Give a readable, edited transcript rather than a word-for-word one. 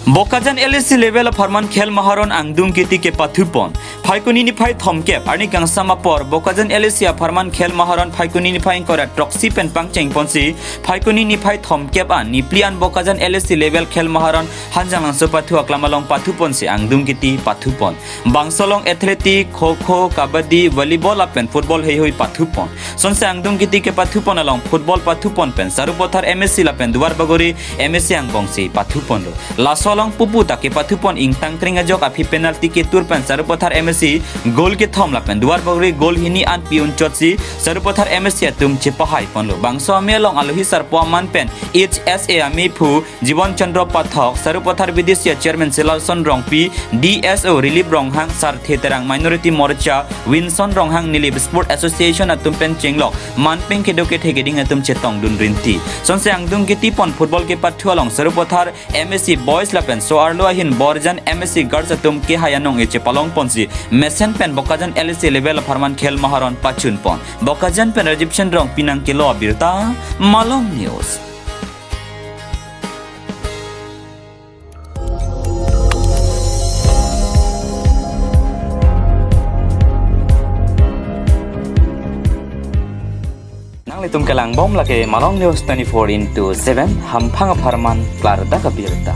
Bokajan LSC level Farman Khel Maharon Angdung Kiti ke Pathupon Phaikuni ni phai thomkep arni gangsama por Bokajan LSC Farman Khel Maharon Phaikuni ni phai kora troxy pen pangcheng ponsi Phaikuni ni phai thomkep an niplian Bokajan LSC level Khel Maharon hanjang langso pathu aklamalong Pathupon si Angdung Kiti Pathupon Bangsolong athletic kho kabaddi volleyball apen football hei hoi Pathupon sonse Angdung Kiti ke Pathupon along football Pathupon pen sarupothar MSC lapen duar bagori MSC angbongsi Pathupon lo Lasolong pupu take Pathupon ing tangkringa jok api penalti ke turpan sarupothar MSC gol ke thom lapen duar bagori gol hini an piun chotsi sarupothar MSC atum chepahai ponlo bangso amelong alohi sarpoaman pen HSA ami phu Jibon Chandra Pathok sarupothar Vidisya chairman Silalson Rongpi DSO Relief Ronghang sar theterang minority morcha Winson Ronghang Nilib Sport Association atum pen chenglok manpeng ke doke thegeding atum chetong dun rinti sonse Angdung Kiti pon football ke pathualong sarupothar MSC boys lapen so arlo ahin borjan MSC girls atum ke hayanong eche palong ponsi mesen pen Bokajan LSC level Farman Khel Maharon pachun pon Bokajan pen Egyptian rong pinang ke lo birta Malong News Litum kelang bom lagi Malong News 24/7 hampang Farman Klarda Kabirta.